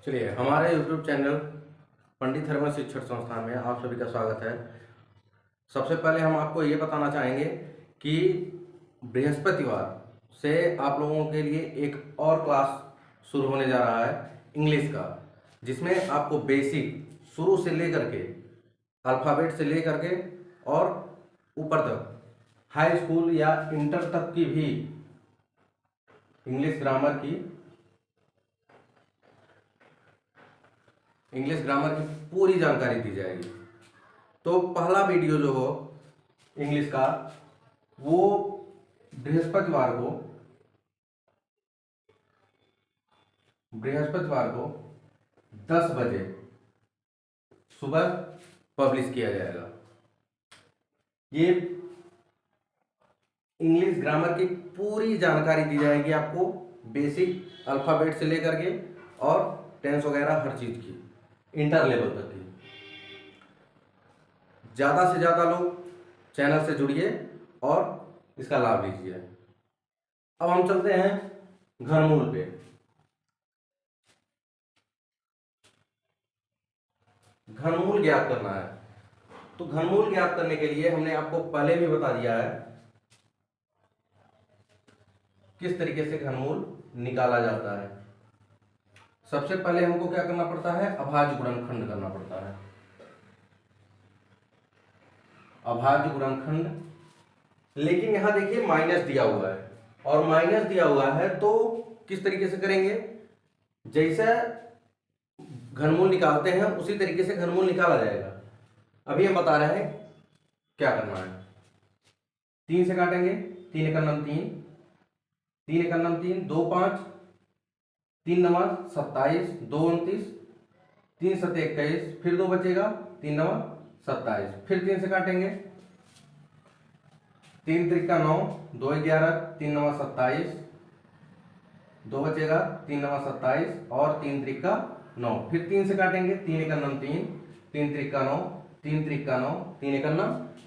चलिए, हमारे YouTube channel पंडित thermal शिक्षण संस्थान में आप सभी का स्वागत है। सबसे पहले हम आपको ये बताना चाहेंगे कि बृहस्पतिवार से आप लोगों के लिए एक और क्लास शुरू होने जा रहा है इंग्लिश का, जिसमें आपको बेसिक शुरू से लेकर के अल्फ़ाबेट से लेकर के और ऊपर तक हाई स्कूल या इंटर तक की भी इंग्लिश ग्रामर की पूरी जानकारी दी जाएगी। तो पहला वीडियो जो हो इंग्लिश का वो बृहस्पतिवार को 10 बजे सुबह पब्लिश किया जाएगा। ये इंग्लिश ग्रामर की पूरी जानकारी दी जाएगी आपको, बेसिक अल्फ़ाबेट से लेकर के और टेंस वगैरह हर चीज़ की, इंटर लेवल तक की। ज़्यादा से ज़्यादा लोग चैनल से जुड़िए और इसका लाभ लीजिए। अब हम चलते हैं घनमूल पे। घनमूल ज्ञात करना है, तो घनमूल ज्ञात करने के लिए हमने आपको पहले भी बता दिया है किस तरीके से घनमूल निकाला जाता है। सबसे पहले हमको क्या करना पड़ता है, अभाज्य गुणनखंड करना पड़ता है। अभाज्य गुणनखंड, लेकिन यहां देखिए माइनस दिया हुआ है, और माइनस दिया हुआ है तो किस तरीके से करेंगे, जैसे घनमूल निकालते हैं उसी तरीके से घनमूल निकाला जाएगा। अभी हम बता रहे हैं क्या करना है। 3 से काटेंगे, 3 एकम 3, 3 एकम 3, 2 5, 3 9 27, 2 29, 3 7 21, फिर 2 बचेगा, 3 9 27, फिर 3 से काटेंगे, 3 त्रिका 9, 2 11, 3 9 27, 2 बचेगा, 3 9 27 और 3 त्रिका 9, फिर 3 से काटेंगे, 3 एकम 3, 3 त्रिका 9, 3 त्रिका 9, 3 एकम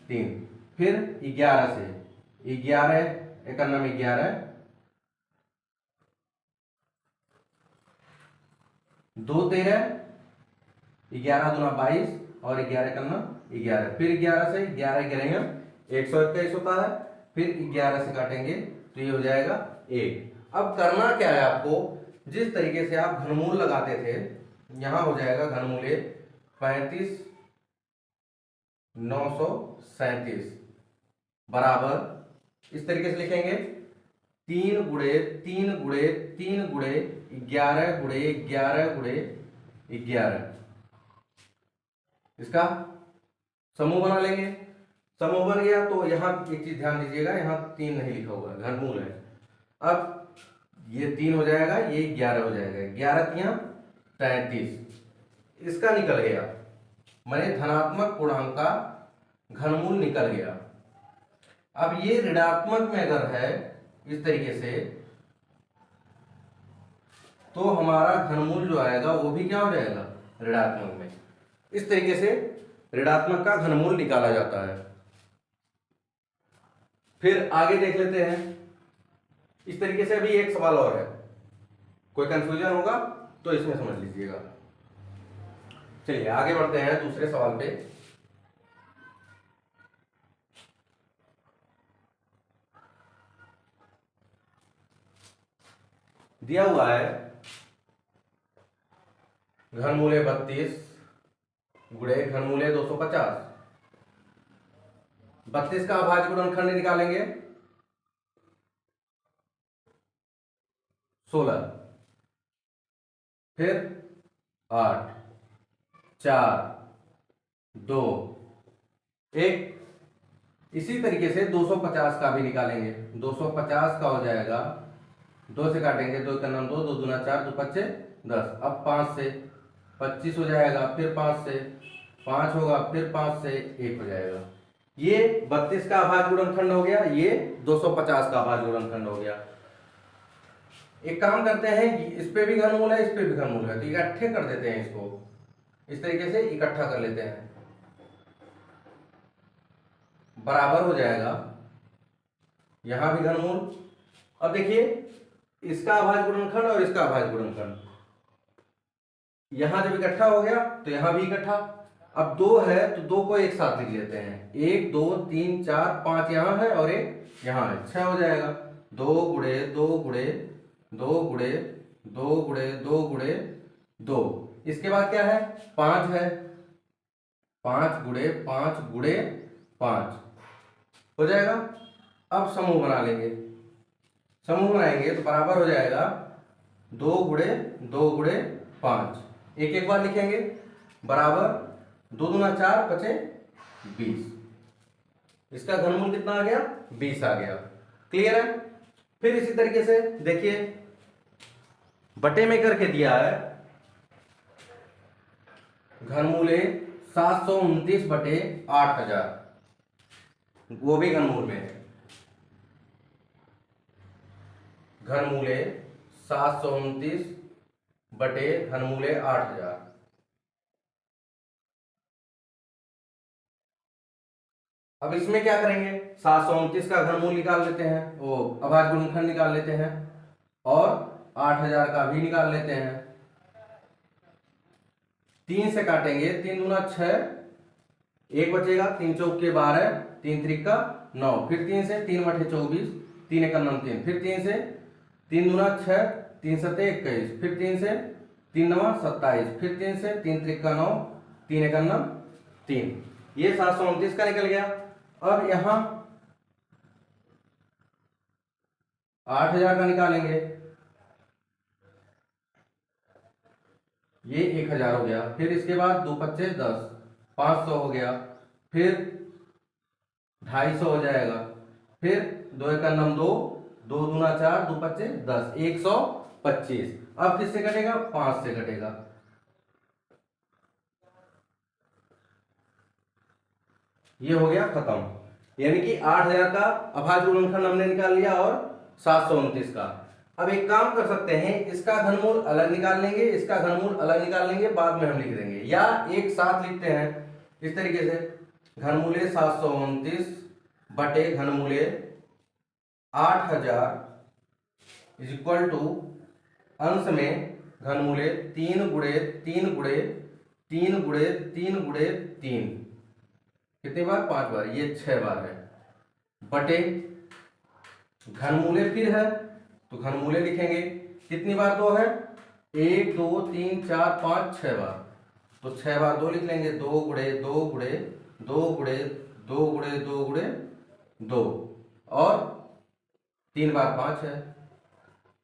3, फिर 11 से 11 एकम 11, 2 13, 11 दूना 22 और 11 करना 11, फिर 11 से 11 गिरेंगे 121 होता है, फिर 11 से काटेंगे तो ये हो जाएगा 1। अब करना क्या है आपको, जिस तरीके से आप घनमूल लगाते थे, यहां हो जाएगा घनमूल 35 937 बराबर, इस तरीके से लिखेंगे 3 गुणे 3 गुणे 3 गुणे 11 गुणे 11 गुणे 11, इसका समूह बना लेंगे। समूह बन गया तो यहां एक चीज ध्यान दीजिएगा, यहां 3 नहीं लिखा हुआ है, घनमूल है। अब ये 3 हो जाएगा, ये 11 हो जाएगा, 11 तियां 33, इसका निकल गया, माने धनात्मक पूर्णांक का घनमूल निकल गया। अब ये ऋणात्मक में अगर है इस तरीके से, तो हमारा घनमूल जो आएगा वो भी क्या हो जाएगा, ऋणात्मक में। इस तरीके से ऋणात्मक का घनमूल निकाला जाता है। फिर आगे देख लेते हैं इस तरीके से। अभी एक सवाल और है, कोई कंफ्यूजन होगा तो इसमें समझ लीजिएगा। चलिए आगे बढ़ते हैं दूसरे सवाल पे। दिया हुआ है घनमूल 32 गुणे घनमूल 250। 32 का अभाज्य गुणनखंड निकालेंगे 16, फिर 8 4 2 1। इसी तरीके से 250 का भी निकालेंगे, 250 का हो जाएगा, 2 से काटेंगे, 2 का नाम 2, 2 दूना 4, 2 पच्चे 10। अब 5 से 25 हो जाएगा, फिर 5 से 5 होगा, फिर 5 से 1 हो जाएगा। ये 32 का अभाज्य गुणनखंड हो गया, ये 250 का अभाज्य गुणनखंड हो गया। एक काम करते हैं, इस पे भी घनमूल है, इस पे भी घनमूल है, तो इकट्ठे कर देते हैं, इसको इस तरीके से इकट्ठा कर लेते हैं, बराबर हो जाएगा। यहां भी घनमूल। अब देखिए इसका अभाज्य गुणनखंड और इसका अभाज्य गुणनखंड, यहां जब इकट्ठा हो गया तो यहां भी इकट्ठा। अब 2 है तो 2 को एक साथ लिख लेते हैं, 1 2 3 4 5 यहां है और एक यहां है, 6 हो जाएगा। 2 गुणे 2 गुणे 2 गुणे 2 गुणे 2 गुणे 2। इसके बाद क्या है, 5 है, 5 गुणे 5 गुणे 5 हो जाएगा। अब समूह बना लेंगे, समूह बनाएंगे तो बराबर हो जाएगा 2 गुणे 2 गुणे 5। एक एक बार लिखेंगे, बराबर 2 दूना 4 पचे 20। इसका घनमूल कितना आ गया, 20 आ गया। क्लियर है। फिर इसी तरीके से देखिए, बटे में करके दिया है घनमूल 729 बटे 8000, वो भी घनमूल में है। घनमूल 729 बटे घनमूल 8000। अब इसमें क्या करेंगे, 729 का घनमूल निकाल लेते हैं, वो अभाज्य गुणनखंड निकाल लेते हैं, और 8000 का भी निकाल लेते हैं। 3 से काटेंगे, 3 दूना 6, 1 बचेगा, 3 चौके 12, 3 त्रिका 9, फिर 3 से 3 बटे 24, 3 एकम 3, फिर 3 से 3 दूना 6, 3 सत्ते 21, फिर 3 से 3 नवा 27, फिर 3 से 3 त्रिका 9, 3 एकम 3। ये 729 का निकल गया। अब यहां 8000 का निकालेंगे, ये 1000 हो गया। फिर इसके बाद 2 पच्चे 10, 500 हो गया, फिर 250 हो जाएगा, फिर 2 एकम 2, 2 दूना 4, 2 पच्चे 10, 125। अब किससे कटेगा, 5 से कटेगा। ये हो गया खत्म। यानी कि 8000 का अभाज्य गुणनखंड हमने निकाल लिया और 729 का। अब एक काम कर सकते हैं, इसका घनमूल अलग निकाल लेंगे, इसका घनमूल अलग निकाल लेंगे, बाद में हम लिख देंगे, या एक साथ लिखते हैं इस तरीके से, घनमूल 729 बटे घनमूल 8000 इज इक्वल टू अंश में घनमूल 3 गुणे 3 गुणे 3 गुणे 3 गुणे 3, कितनी बार, 5 बार, ये 6 बार है, बटे घनमूले फिर है तो घनमूले लिखेंगे, कितनी बार 2 है, 1 2 3 4 5 6 बार, तो 6 बार 2 लिख लेंगे, 2 गुणे 2 गुणे 2 गुणे 2 गुणे 2 गुणे 2, और 3 बार 5 है,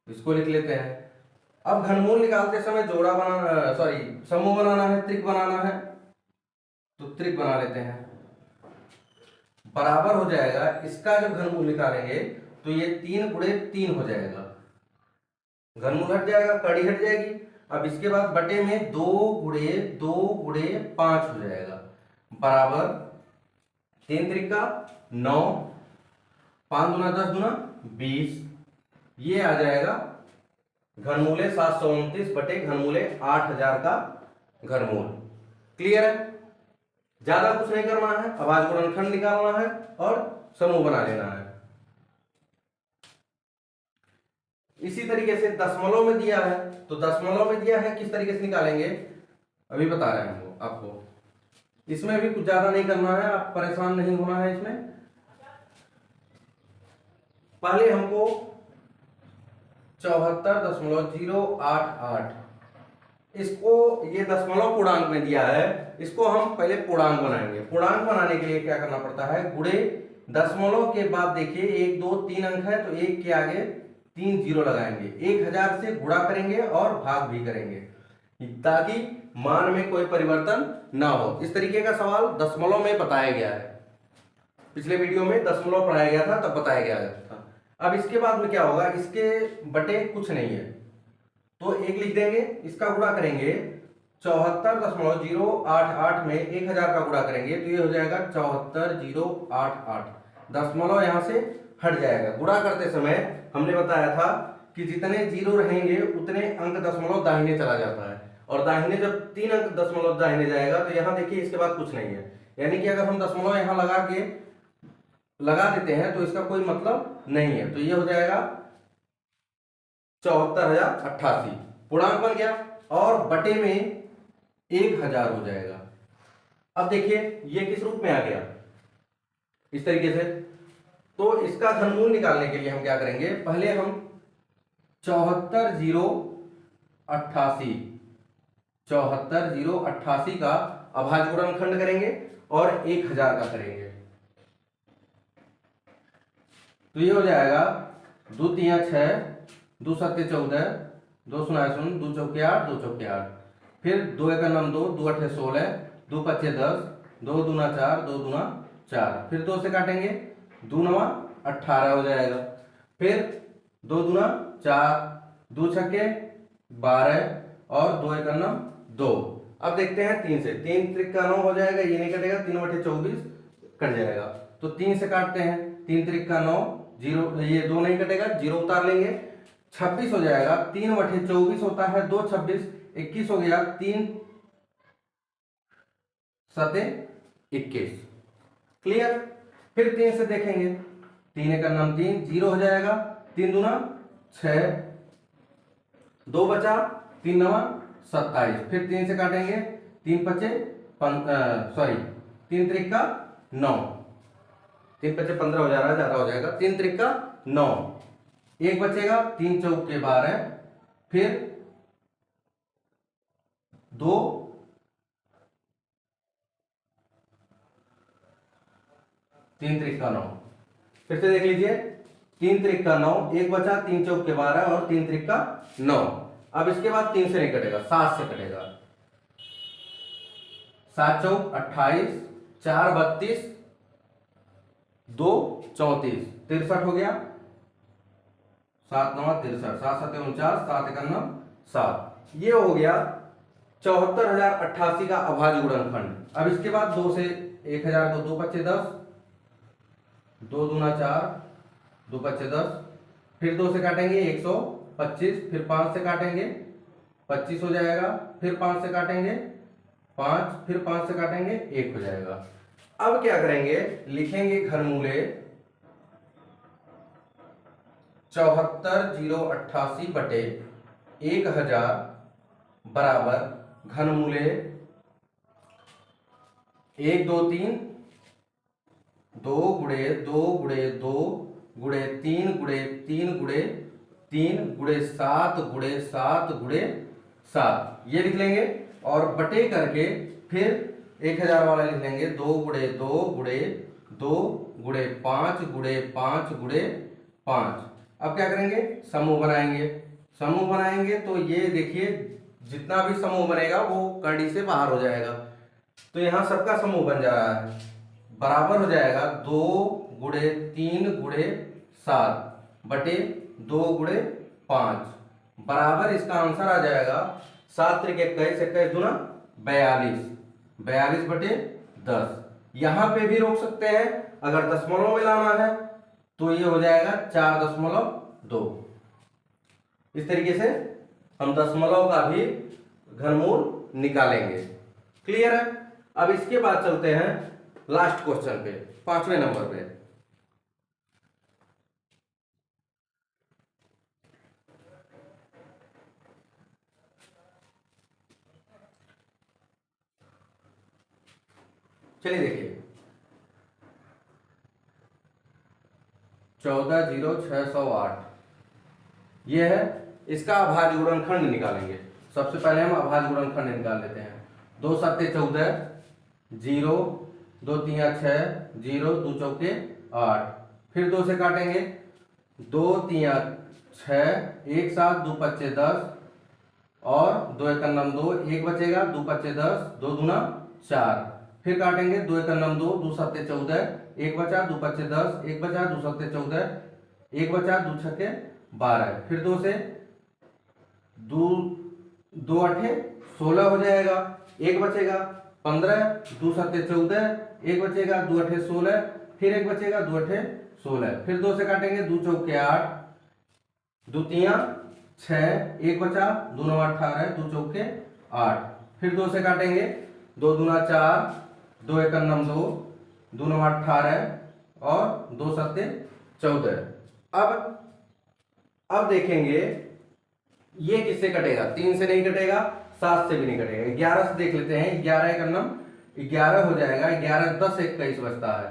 इसको लिख लेते हैं। अब घनमूल निकालते समय जोड़ा बनाना, सॉरी समूह बनाना है, त्रिक बनाना है, तो त्रिक बना लेते हैं। बराबर हो जाएगा, इसका जब घनमूल निकालेंगे तो ये 3 गुणे 3 हो जाएगा, घनमूल हट जाएगा, कड़ी हट जाएगी। अब इसके बाद बटे में 2 गुणे 2 गुणे 5 हो जाएगा, बराबर 3 त्रिका 9, 5 दूना 10 दूना 20, ये आ जाएगा घनमूल 729 बटे घनमूल 8000 का घनमूल। क्लियर है। ज्यादा कुछ नहीं करना है, अभाज्य गुणनखंड निकालना है और समूह बना लेना है। इसी तरीके से दशमलव में दिया है, तो दशमलव में दिया है, किस तरीके से निकालेंगे अभी बता रहे हैं आपको। इसमें भी कुछ ज्यादा नहीं करना है, आप परेशान नहीं होना है। इसमें पहले हमको 74.088, इसको, ये दशमलव पूर्णांक में दिया है, इसको हम पहले पूर्णांक बनाएंगे। पूर्णांक बनाने के लिए क्या करना पड़ता है, गुणे दशमलव के बाद देखिए 1 2 3 अंक है, तो 1 के आगे 3 जीरो लगाएंगे, 1000 से गुणा करेंगे और भाग भी करेंगे, ताकि मान में कोई परिवर्तन ना हो। इस तरीके का सवाल दशमलव में बताया गया है, पिछले वीडियो में दशमलव पढ़ाया गया था, तब बताया गया था। अब इसके बाद में क्या होगा, इसके बटे कुछ नहीं है, तो 1 लिख देंगे, इसका गुणा करेंगे 74.088 में 1000 का गुणा करेंगे, तो ये हो जाएगा 74,088, दशमलव यहां से हट जाएगा। गुणा करते समय हमने बताया था कि जितने जीरो रहेंगे उतने अंक दशमलव दाहिने चला जाता है, और दाहिने जब 3 अंक दशमलव दाहिने जाएगा, तो यहाँ देखिए इसके बाद कुछ नहीं है, यानी कि अगर हम दशमलव यहाँ लगा देते हैं तो इसका कोई मतलब नहीं है, तो ये हो जाएगा 74,088, पूर्णांक बन गया। और बटे में 1000 हो जाएगा। अब देखिए ये किस रूप में आ गया, इस तरीके से। तो इसका घनमूल निकालने के लिए हम क्या करेंगे, पहले हम 74,088 74,088 का अभाज्य गुणनखंड करेंगे और 1000 का करेंगे। तो ये हो जाएगा 2 तिया 6, 2 सत्ते 14, 2 शून्य 0, 2 चौके 8, 2 चौके 8, फिर 2 एक 9 2, 2 अठे 16, 2 पच्चे 10, 2 दूना 4, 2 दूना 4, फिर 2 से काटेंगे, 2 नवा 18 हो जाएगा, फिर 2 दूना 4, 2 छक्के 12 और 2 एक 2। अब देखते हैं 3 से, 3 त्रिक का 9 हो जाएगा, ये नहीं कटेगा, 3 बटे 24 कट जाएगा। तो 3 से काटते हैं, 3 त्रिक का 9, 0, ये 2 नहीं कटेगा, 0 उतार लेंगे, 26 हो जाएगा। 3 बटे 24 होता है 2, 26, 21 हो गया, 3 सते 21। क्लियर। फिर 3 से देखेंगे, 3 एक 3, 0 हो जाएगा, 3 दूना 6, 2 बचा, 3 नवा 27, फिर 3 से काटेंगे, 3 पचे 3 त्रिक का 9, 3 पचे 15 हो जा रहा है, ज्यादा हो जाएगा, 3 त्रिक का 9, एक बचेगा, 3 चौके 12, फिर 2 3 त्रिक का 9, फिर से देख लीजिए, 3 त्रिक का 9, एक बचा, 3 चौके 12 और 3 त्रिक का 9। अब इसके बाद 3 से नहीं कटेगा, 7 से कटेगा, 7 चौक 28, 4 32, 2 34, 63 हो गया, 7 9 63, 7 7 49, 7 1 7। ये हो गया 74,088 का अभाज्य गुणनखंड। अब इसके बाद 2 से 1000 को 2 पच्चे 10, 2 दूना 4, 2 पच्चे 10, फिर 2 से काटेंगे 125, फिर 5 से काटेंगे 25 हो जाएगा, फिर 5 से काटेंगे 5, फिर 5 से काटेंगे 1 हो जाएगा। अब क्या करेंगे, लिखेंगे घनमूले 74,088 बटे 1000 बराबर घनमूले 1 2 3, 2 गुणे 2 गुणे 2 गुणे 3 गुणे 3 गुणे 3 गुणे 7 गुणे 7 गुणे 7, ये लिख लेंगे और बटे करके फिर 1000 वाला लिख लेंगे, 2 गुणे 2 गुणे 2 गुणे 5 गुणे 5 गुणे 5। अब क्या करेंगे, समूह बनाएंगे। समूह बनाएंगे तो ये देखिए जितना भी समूह बनेगा वो कड़ी से बाहर हो जाएगा, तो यहां सबका समूह बन जा रहा है, बराबर हो जाएगा 2 गुणे 3 गुणे 7 बटे 2 गुणे 5, बराबर इसका आंसर आ जाएगा 7 त्रिक 21, 21 दूना 42, 42 बटे 10। यहां पे भी रोक सकते हैं, अगर दशमलव में लाना है तो ये हो जाएगा 4.2। इस तरीके से हम दशमलव का भी घनमूल निकालेंगे। क्लियर है। अब इसके बाद चलते हैं लास्ट क्वेश्चन पे, 5वें नंबर पे। चलिए देखिए, 14,0608 ये है, इसका अभाज्य गुणनखंड निकालेंगे। सबसे पहले हम अभाज्य गुणनखंड निकाल लेते हैं। 2 सत्ते 14, 0, 2 तिया 6, 0, 2 चौके 8, फिर 2 से काटेंगे, 2 तिया 6, 1 7, 2 पच्चे 10 और 2 एक 2, 1 बचेगा, 2 पच्चे 10, 2 दूना 4, फिर काटेंगे, 2 एक 2, 2 सत्ते 14, 1 बचा, 2 पच्चे 10, 1 बचा, 2 सत्ते 14, 1 बचा, 2 छक्के 12, फिर 2 से 2 अठे 16 हो जाएगा, 1 बचेगा 15, 2 सत्ते 14, 1 बचेगा, 2 अठे 16, फिर 1 बचेगा, 2 अठे 16, फिर 2 से काटेंगे, 2 चौके 8, 2 तिया 6, 1 बचा, 2 नौ 18, 2 चौके 8, फिर 2 से काटेंगे, 2 दूना 4, 2 एक 2, 2 नौ 18 और 2 सत्ते 14। अब देखेंगे ये किससे कटेगा, 3 से नहीं कटेगा, 7 से भी नहीं कटेगा। 11 से देख लेते हैं, 11 का नम 11 हो जाएगा, 11 10 21 बचता है,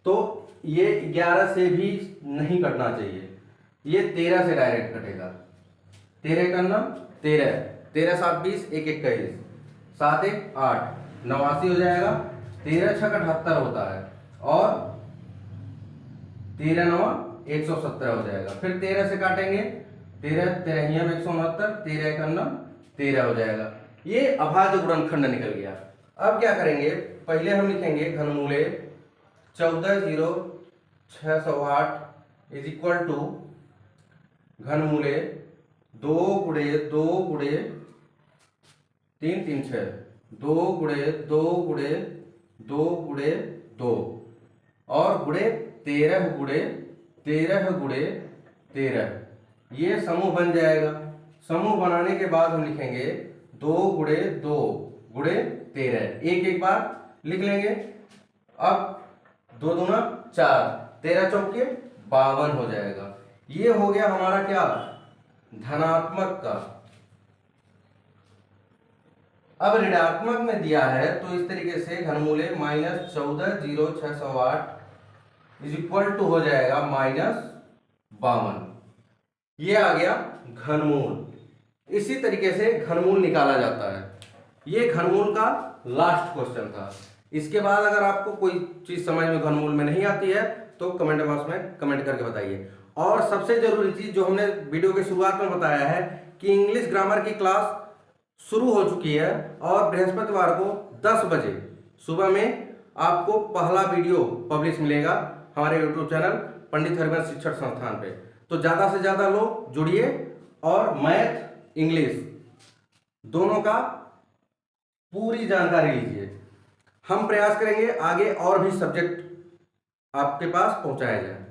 तो ये 11 से भी नहीं कटना चाहिए, ये 13 से डायरेक्ट कटेगा। 13 का नम 13, 13 7 20, 1 21, 7 1 8, 89 हो जाएगा। 13 6 78 होता है, और 13 9 117 हो जाएगा। फिर 13 से काटेंगे, 13 13 169, 13 का नम 13 हो जाएगा। ये अभाज्य गुणनखंड निकल गया। अब क्या करेंगे, पहले हम लिखेंगे घनमूले 14,0608 इज इक्वल टू घनमूले 2 गुणे 2 गुणे 3 3 6, 2 गुणे 2 गुणे 2 गुणे 2 और गुणे 13 गुणे 13 गुणे 13, ये समूह बन जाएगा। समूह बनाने के बाद हम लिखेंगे 2 गुणे 2 गुणे 13, एक बार लिख लेंगे। अब 2 दूना 4, 13 चौके 52 हो जाएगा। ये हो गया हमारा क्या, धनात्मक का। अब ऋणात्मक में दिया है तो इस तरीके से घनमूले -14,0608 इज इक्वल टू हो जाएगा -52। ये आ गया घनमूल। इसी तरीके से घनमूल निकाला जाता है। ये घनमूल का लास्ट क्वेश्चन था। इसके बाद अगर आपको कोई चीज समझ में घनमूल में नहीं आती है तो कमेंट बॉक्स में कमेंट करके बताइए। और सबसे जरूरी चीज जो हमने वीडियो के शुरुआत में बताया है कि इंग्लिश ग्रामर की क्लास शुरू हो चुकी है, और बृहस्पतिवार को 10 बजे सुबह में आपको पहला वीडियो पब्लिश मिलेगा हमारे यूट्यूब चैनल पंडित हरिवंश शिक्षण संस्थान पे। तो ज़्यादा से ज़्यादा लोग जुड़िए और मैथ इंग्लिश दोनों का पूरी जानकारी लीजिए। हम प्रयास करेंगे आगे और भी सब्जेक्ट आपके पास पहुंचाया जाए।